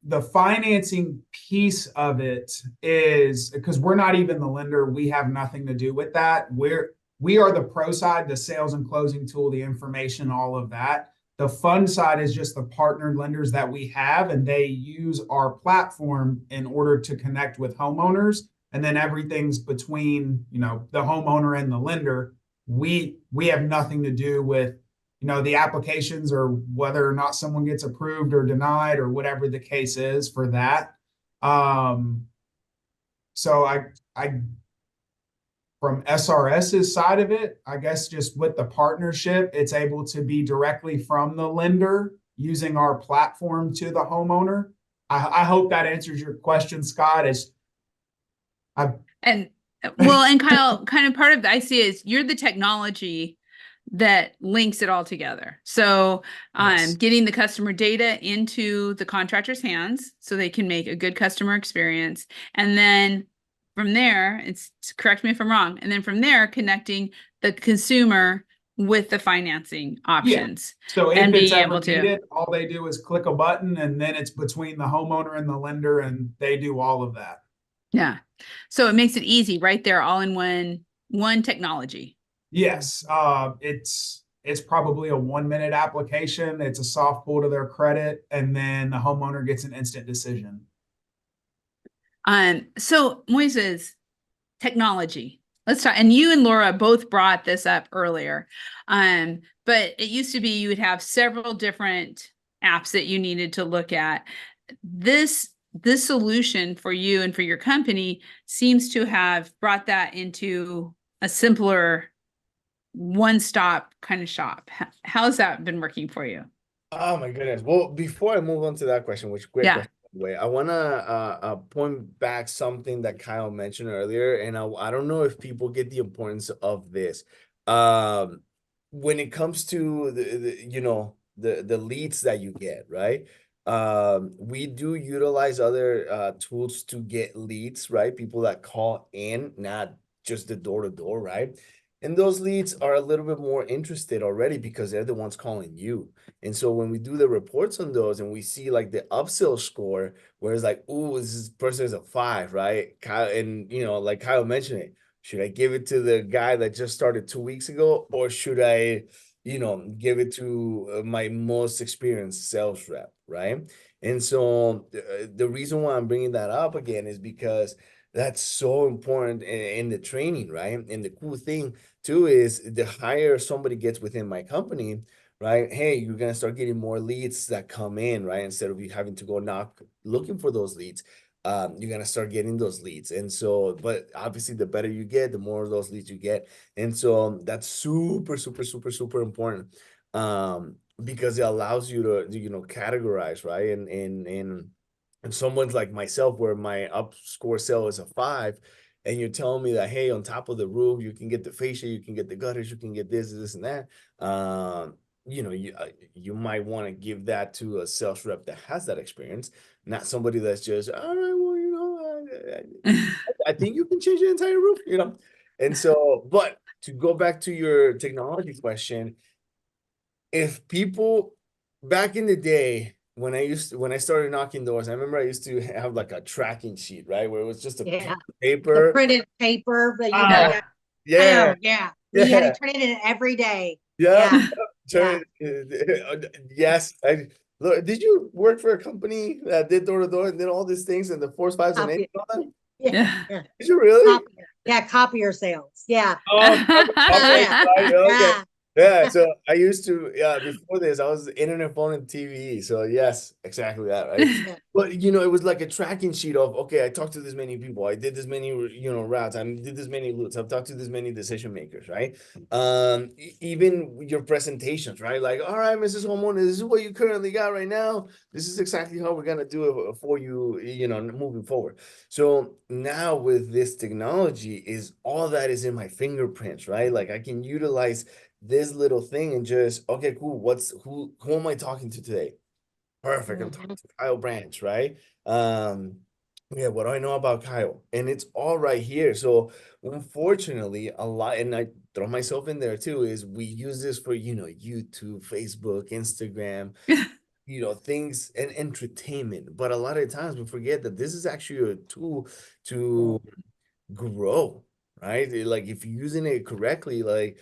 S2: The financing piece of it is because we're not even the lender. We have nothing to do with that. We are the pro side, the sales and closing tool, the information, all of that. The fund side is just the partnered lenders that we have, and they use our platform in order to connect with homeowners. And then everything's between, the homeowner and the lender. We have nothing to do with, the applications or whether or not someone gets approved or denied or whatever the case is for that. So I from SRS's side of it, I guess just with the partnership, it's able to be directly from the lender using our platform to the homeowner. I hope that answers your question, Scott.
S1: And Kyle, kind of part of the I see is you're the technology that links it all together. So
S2: Yes.
S1: getting the customer data into the contractor's hands so they can make a good customer experience. And then from there, correct me if I'm wrong, and then from there, connecting the consumer with the financing options.
S2: So if
S1: and
S2: it's
S1: being
S2: ever
S1: able to-
S2: needed, all they do is click a button, and then it's between the homeowner and the lender, and they do all of that.
S1: Yeah. So it makes it easy right there, all in one technology.
S2: Yes, it's probably a 1-minute application. It's a soft pull to their credit, and then the homeowner gets an instant decision.
S1: So Moises, technology. Let's talk. And you and Laura both brought this up earlier. But it used to be you would have several different apps that you needed to look at. This solution for you and for your company seems to have brought that into a simpler one-stop kind of shop. How's that been working for you?
S4: Oh my goodness. Well, before I move on to that question, which great
S1: Yeah.
S4: question, by the way, I wanna point back something that Kyle mentioned earlier, and I don't know if people get the importance of this. When it comes to the leads that you get, right? We do utilize other tools to get leads, right? People that call in, not just the door-to-door, right? And those leads are a little bit more interested already because they're the ones calling you. And so when we do the reports on those and we see like the upsell score, where it's like, ooh, this person is a 5, right? Kyle, and like Kyle mentioned it, should I give it to the guy that just started 2 weeks ago, or should I, give it to my most experienced sales rep, right? And so the reason why I'm bringing that up again is because that's so important in the training, right? And the cool thing too is the higher somebody gets within my company, right? Hey, you're gonna start getting more leads that come in, right? Instead of you having to go knock looking for those leads, you're gonna start getting those leads. And so, but obviously the better you get, the more of those leads you get. And so that's super, super, super, super important. Because it allows you to, categorize, right? And someone's like myself, where my up score sale is a 5, and you're telling me that, hey, on top of the roof, you can get the fascia, you can get the gutters, you can get this and that. You might want to give that to a sales rep that has that experience, not somebody that's just, all right, well, I think you can change the entire roof, And so, but to go back to your technology question, if people back in the day, when I started knocking doors, I remember I used to have like a tracking sheet, right? Where it was just a piece
S3: Yeah.
S4: of
S3: The
S4: paper.
S3: printed paper, but
S2: Ah,
S4: Yeah.
S3: yeah. We had to turn it in every day.
S4: Yeah.
S3: Yeah.
S4: Yes. Look, did you work for a company that did door to door and did all these things and the 4s, 5s, and 8s?
S3: Copy.
S4: And all that?
S3: Yeah, yeah.
S4: Did you really?
S3: Copier. Yeah, copier sales. Yeah.
S4: Oh, okay,
S3: Yeah.
S4: right, okay.
S3: Yeah.
S4: Yeah, so I used to, before this, I was internet, phone, and TV. So yes, exactly that, right?
S3: Yeah.
S4: But it was like a tracking sheet of, okay, I talked to this many people, I did this many, routes, I did this many loops, I've talked to this many decision makers, right? Even your presentations, right? Like, all right, Mrs. Homeowner, this is what you currently got right now. This is exactly how we're gonna do it for you, moving forward. So now with this technology, is all that is in my fingerprints, right? Like I can utilize this little thing and just, okay, cool. Who am I talking to today? Perfect. I'm talking to Kyle Branch, right? Yeah, what do I know about Kyle? And it's all right here. So unfortunately, a lot, and I throw myself in there too, is we use this for, YouTube, Facebook, Instagram, things and entertainment. But a lot of times we forget that this is actually a tool to grow, right? Like if you're using it correctly, like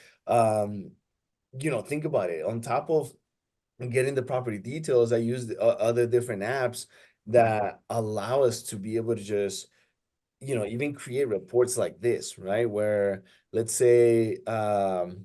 S4: think about it. On top of getting the property details, I use other different apps that allow us to be able to just, even create reports like this, right? Where let's say, one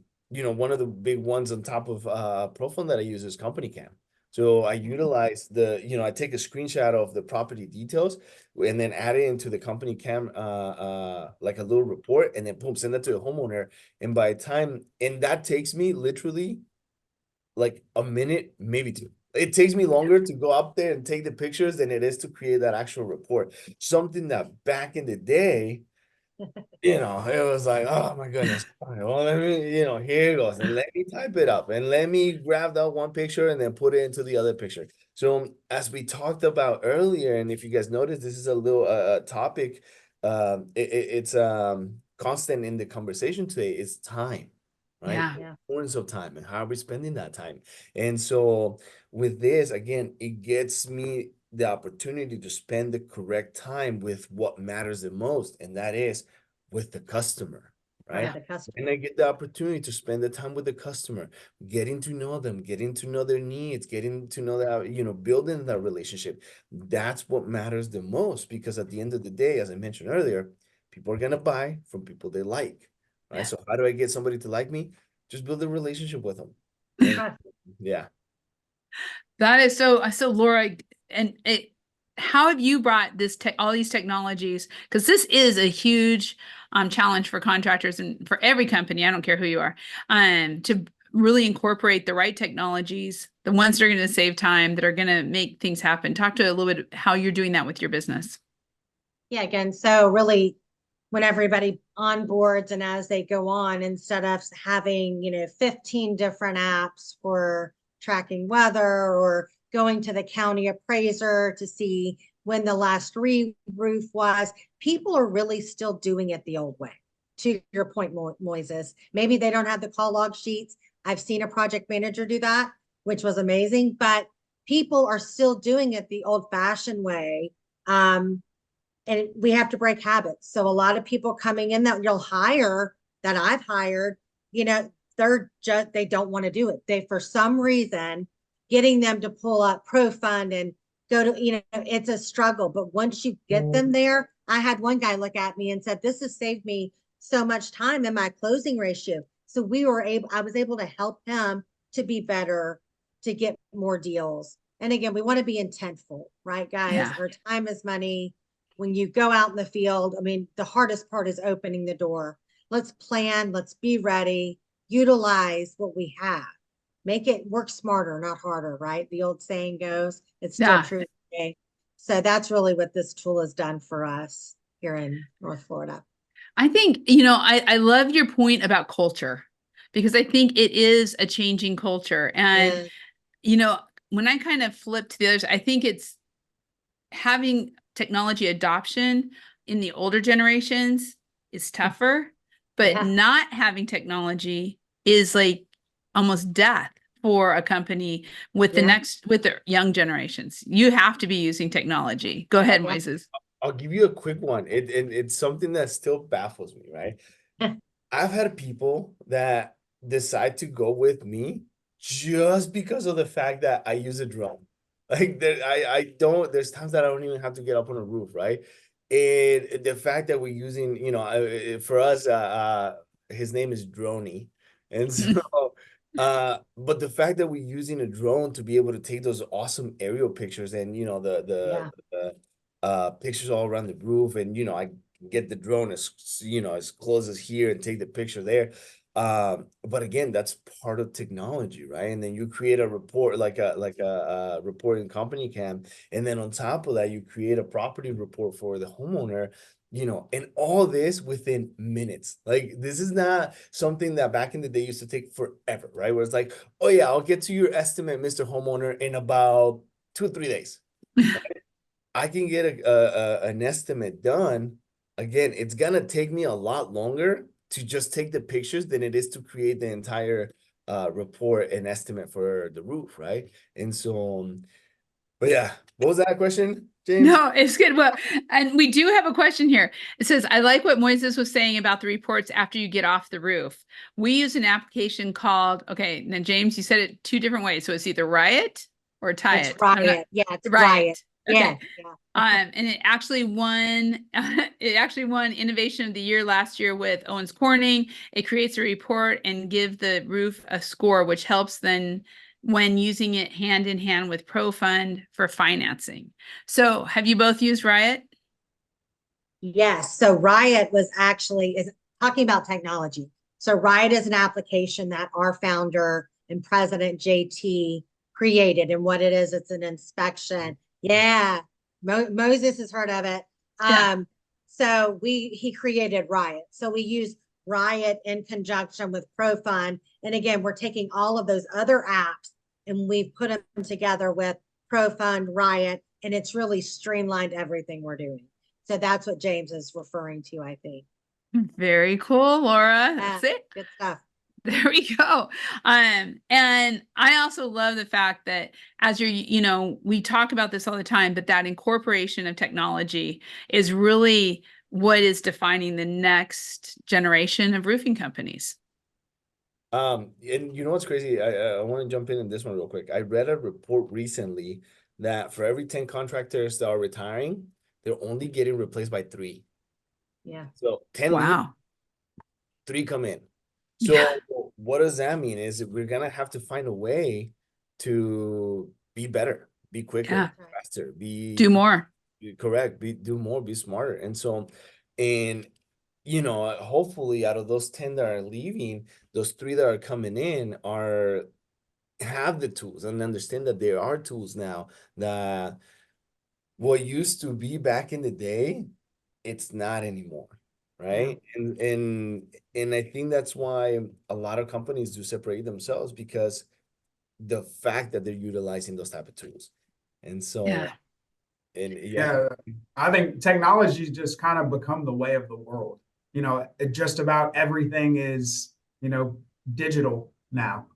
S4: of the big ones on top of Profile that I use is Company Cam. So I utilize I take a screenshot of the property details and then add it into the Company Cam, like a little report, and then boom, send that to the homeowner. And that takes me literally like a minute, maybe two. It takes me longer to go up there and take the pictures than it is to create that actual report. Something that back in the day, it was like, oh my goodness. All right, well, let me, here it goes. And let me type it up and let me grab that one picture and then put it into the other picture. So as we talked about earlier, and if you guys notice, this is a little topic, it's constant in the conversation today, is time, right?
S1: Yeah.
S3: Yeah.
S4: Importance of time and how are we spending that time. And so with this, again, it gets me the opportunity to spend the correct time with what matters the most, and that is with the customer, right?
S3: Right. The customer.
S4: And I get the opportunity to spend the time with the customer, getting to know them, getting to know their needs, getting to know that, building that relationship. That's what matters the most, because at the end of the day, as I mentioned earlier, people are gonna buy from people they like, right?
S1: Yeah.
S4: So how do I get somebody to like me? Just build a relationship with them. And
S3: Trust.
S4: yeah.
S1: That is so Laura, and how have you brought all these technologies? Because this is a huge challenge for contractors and for every company, I don't care who you are, to really incorporate the right technologies, the ones that are going to save time, that are going to make things happen. Talk to a little bit how you're doing that with your business.
S3: Yeah, again, so really when everybody onboards and as they go on, instead of having, 15 different apps for tracking weather or going to the county appraiser to see when the last re-roof was, people are really still doing it the old way. To your point, Moises, maybe they don't have the call log sheets. I've seen a project manager do that, which was amazing, but people are still doing it the old fashioned way. And we have to break habits. So a lot of people coming in that you'll hire, that I've hired, they don't want to do it. They, for some reason, getting them to pull up ProFund and go to, it's a struggle. But once you get them there, I had one guy look at me and said, this has saved me so much time in my closing ratio. So I was able to help him to be better, to get more deals. And again, we want to be intentful, right, guys?
S1: Yeah.
S3: Our time is money. When you go out in the field, I mean, the hardest part is opening the door. Let's plan, let's be ready, utilize what we have. Make it work smarter, not harder, right? The old saying goes, it's still
S1: Yeah.
S3: true today. So that's really what this tool has done for us here in North Florida.
S1: I think, I love your point about culture, because I think it is a changing culture. And, when I kind of flip to the others, I think it's having technology adoption in the older generations is tougher, but
S3: Yeah.
S1: not having technology is like almost death for a company with
S3: Yeah.
S1: with the young generations. You have to be using technology. Go ahead,
S3: Yeah.
S1: Moises.
S4: I'll give you a quick one. It's something that still baffles me, right? I've had people that decide to go with me just because of the fact that I use a drone. Like I don't, there's times that I don't even have to get up on a roof, right? And the fact that we're using, you know, for us, his name is Droney. And so, but the fact that we're using a drone to be able to take those awesome aerial pictures and, you know,
S3: Yeah.
S4: the pictures all around the roof, and, you know, I get the drone as, you know, as close as here and take the picture there. But again, that's part of technology, right? And then you create a report, like a reporting company can, and then on top of that, you create a property report for the homeowner, you know, and all this within minutes. Like, this is not something that back in the day used to take forever, right? Where it's like, oh yeah, I'll get to your estimate, Mr. Homeowner, in about 2 or 3 days. I can get an estimate done. Again, it's gonna take me a lot longer to just take the pictures than it is to create the entire report and estimate for the roof, right? And so, but yeah, what was that question, James?
S1: No, it's good. Well, and we do have a question here. It says, I like what Moises was saying about the reports after you get off the roof. We use an application called, okay, now James, you said it 2 different ways. So it's either Riot or Tie
S3: It's
S1: It. I'm not-
S3: Riot. Yeah, it's Riot.
S1: Okay.
S3: Yeah, yeah.
S1: And it actually won Innovation of the Year last year with Owens Corning. It creates a report and give the roof a score, which helps then when using it hand in hand with ProFund for financing. So have you both used Riot?
S3: Yes. So Riot is talking about technology. So Riot is an application that our founder and president JT created. And what it is, it's an inspection. Yeah. Moses has heard of it.
S1: Yeah.
S3: So he created Riot. So we use Riot in conjunction with ProFund. And again, we're taking all of those other apps and we've put them together with ProFund, Riot, and it's really streamlined everything we're doing. So that's what James is referring to, I think.
S1: Very cool, Laura. That's it.
S3: Good stuff.
S1: There we go. And I also love the fact that as we talk about this all the time, but that incorporation of technology is really what is defining the next generation of roofing companies.
S4: And you know what's crazy? I want to jump in this one real quick. I read a report recently that for every 10 contractors that are retiring, they're only getting replaced by 3.
S3: Yeah.
S4: So 10 leave,
S1: Wow.
S4: 3 come in. So
S1: Yeah.
S4: what does that mean? Is we're gonna have to find a way to be better, be quicker,
S1: Yeah.
S4: faster,
S1: Do more.
S4: correct, do more, be smarter. And so, and you know, hopefully out of those 10 that are leaving, those 3 that are coming in have the tools and understand that there are tools now that what used to be back in the day, it's not anymore, right? And I think that's why a lot of companies do separate themselves, because the fact that they're utilizing those type of tools. And so,
S1: Yeah.
S4: and
S2: Yeah, I think technology's just kind of become the way of the world. You know, just about everything is, you know, digital now.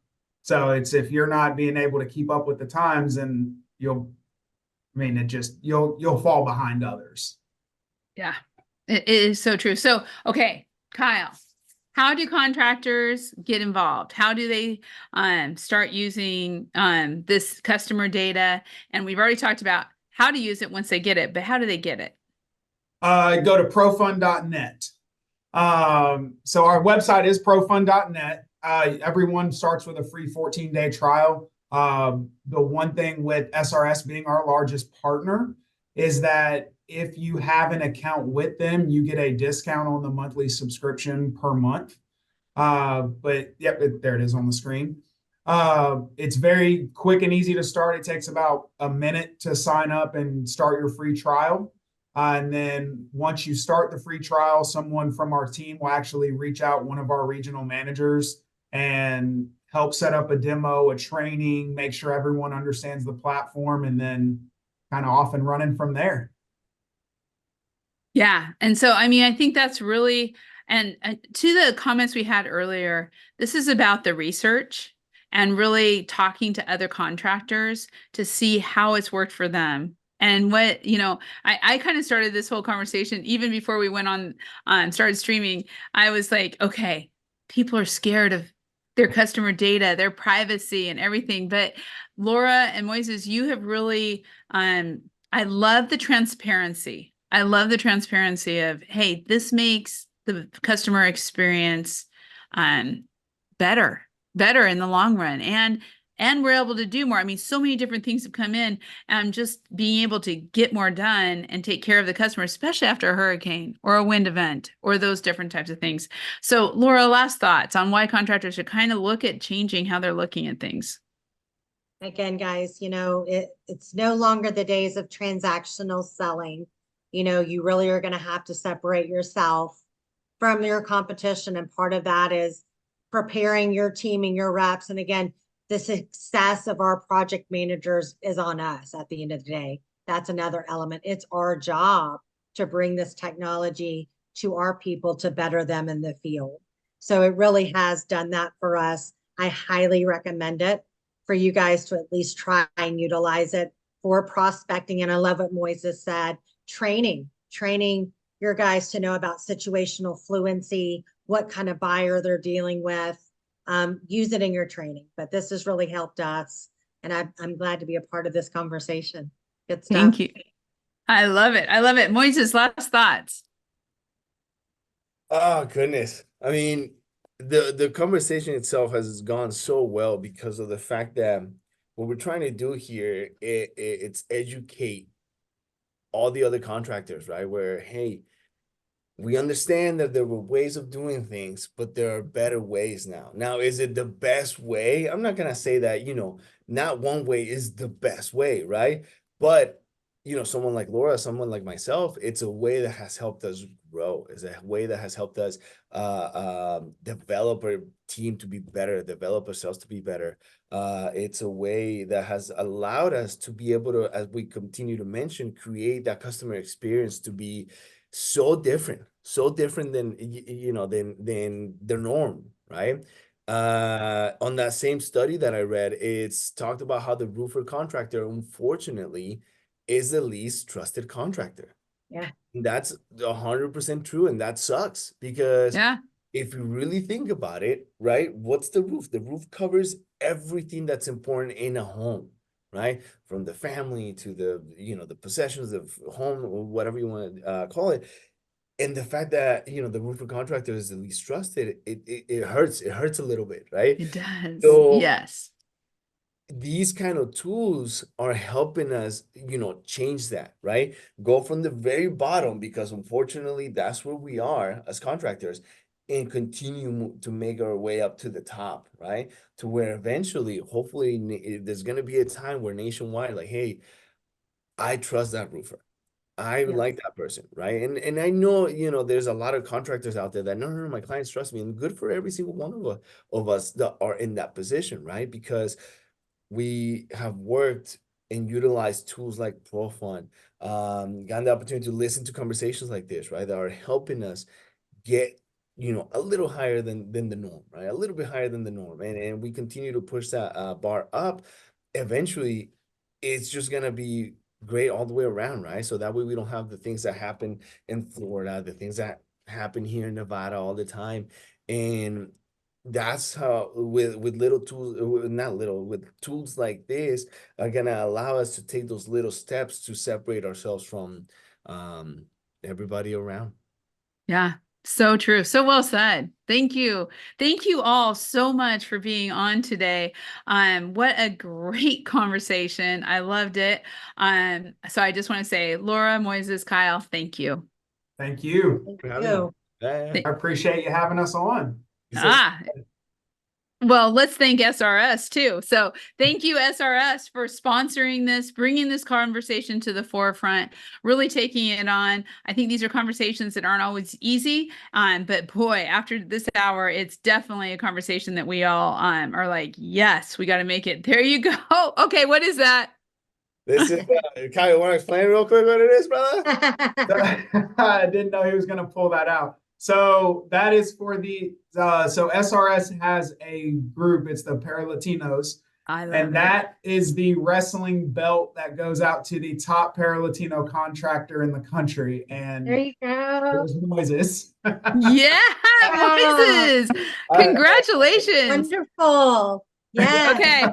S2: So it's, if you're not being able to keep up with the times, and you'll fall behind others.
S1: Yeah, it is so true. So, okay, Kyle, how do contractors get involved? How do they start using this customer data? And we've already talked about how to use it once they get it, but how do they get it?
S2: Go to profund.net. So our website is profund.net. Everyone starts with a free 14-day trial. The one thing with SRS being our largest partner is that if you have an account with them, you get a discount on the monthly subscription per month. But yep, there it is on the screen. It's very quick and easy to start. It takes about a minute to sign up and start your free trial. And then once you start the free trial, someone from our team will actually reach out, one of our regional managers, and help set up a demo, a training, make sure everyone understands the platform, and then kind of off and running from there.
S1: Yeah. And so, I mean, I think that's really, and to the comments we had earlier, this is about the research and really talking to other contractors to see how it's worked for them. And what, I kind of started this whole conversation even before we went on, started streaming. I was like, okay, people are scared of their customer data, their privacy and everything. But Laura and Moises, you have really, I love the transparency. I love the transparency of, hey, this makes the customer experience better in the long run. And we're able to do more. I mean, so many different things have come in, and just being able to get more done and take care of the customer, especially after a hurricane or a wind event or those different types of things. So Laura, last thoughts on why contractors should kind of look at changing how they're looking at things.
S3: Again, guys, it's no longer the days of transactional selling. You really are going to have to separate yourself from your competition. And part of that is preparing your team and your reps. And again, the success of our project managers is on us at the end of the day. That's another element. It's our job to bring this technology to our people to better them in the field. So it really has done that for us. I highly recommend it for you guys to at least try and utilize it for prospecting. And I love what Moises said, training your guys to know about situational fluency, what kind of buyer they're dealing with. Use it in your training, but this has really helped us. And I'm glad to be a part of this conversation. Good stuff.
S1: Thank you. I love it. I love it. Moises, last thoughts.
S4: Oh goodness. I mean, the conversation itself has gone so well because of the fact that what we're trying to do here, it's educate all the other contractors, right? Where, hey, we understand that there were ways of doing things, but there are better ways now. Now, is it the best way? I'm not gonna say that, not one way is the best way, right? But, someone like Laura, someone like myself, it's a way that has helped us grow. It's a way that has helped us develop our team to be better, develop ourselves to be better. It's a way that has allowed us to be able to, as we continue to mention, create that customer experience to be so different than than the norm, right? On that same study that I read, it's talked about how the roofer contractor, unfortunately, is the least trusted contractor.
S3: Yeah.
S4: And that's 100% true, and that sucks because
S1: Yeah.
S4: if you really think about it, right? What's the roof? The roof covers everything that's important in a home, right? From the family to the possessions of home, or whatever you want to call it. And the fact that, the roofer contractor is the least trusted, it hurts. It hurts a little bit, right?
S1: It does.
S4: So
S1: Yes.
S4: these kind of tools are helping us, change that, right? Go from the very bottom, because unfortunately that's where we are as contractors, and continue to make our way up to the top, right? To where eventually, hopefully, there's going to be a time where nationwide, like, hey, I trust that roofer. I
S3: Yes.
S4: like that person, right? And I know, there's a lot of contractors out there that no, my clients trust me, and good for every single one of us that are in that position, right? Because we have worked and utilized tools like ProFund, gotten the opportunity to listen to conversations like this, right? That are helping us get, a little higher than the norm, right? A little bit higher than the norm. And we continue to push that bar up. Eventually, it's just gonna be great all the way around, right? So that way we don't have the things that happen in Florida, the things that happen here in Nevada all the time. And that's how with little tools, not little, with tools like this are gonna allow us to take those little steps to separate ourselves from everybody around.
S1: Yeah. So true. So well said. Thank you. Thank you all so much for being on today. What a great conversation. I loved it. So I just want to say, Laura, Moises, Kyle, thank you.
S2: Thank you.
S3: Thank
S4: For having
S3: you.
S4: us. Yeah.
S2: I appreciate you having us on.
S1: Well, let's thank SRS too. So thank you, SRS, for sponsoring this, bringing this conversation to the forefront, really taking it on. I think these are conversations that aren't always easy, but boy, after this hour, it's definitely a conversation that we all are like, yes, we got to make it. There you go. Okay, what is that?
S4: This is Kyle, you want to explain real quick what it is, brother?
S2: I didn't know he was going to pull that out. So that is for so SRS has a group. It's the Para Latinos,
S1: I love
S2: And
S1: it.
S2: that is the wrestling belt that goes out to the top para-Latino contractor in the country. And
S3: There you go.
S2: there's Moises.
S1: Yeah,
S3: Ah.
S1: Moises.
S2: Uh,
S1: Congratulations.
S3: Wonderful. Yes.
S1: Okay,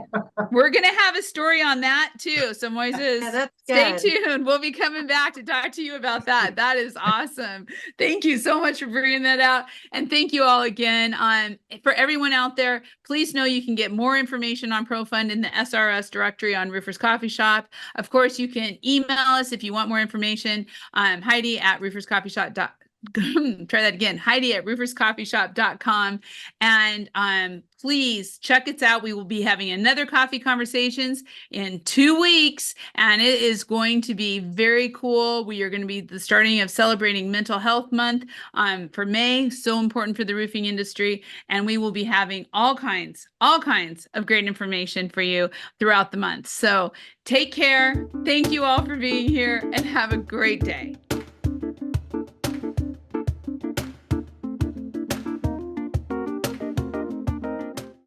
S1: we're gonna have a story on that too. So Moises,
S3: Yeah, that's
S1: stay
S3: good.
S1: tuned. We'll be coming back to talk to you about that. That is awesome. Thank you so much for bringing that out, and thank you all again. For everyone out there, please know you can get more information on ProFund in the SRS directory on Roofers Coffee Shop. Of course, you can email us if you want more information. Heidi at rooferscoffeeshop. Try that again. Heidi at rooferscoffeeshop.com. And please check it out. We will be having another coffee conversations in 2 weeks, and it is going to be very cool. We are going to be the starting of celebrating Mental Health Month for May, so important for the roofing industry. And we will be having all kinds of great information for you throughout the month. So take care. Thank you all for being here and have a great day.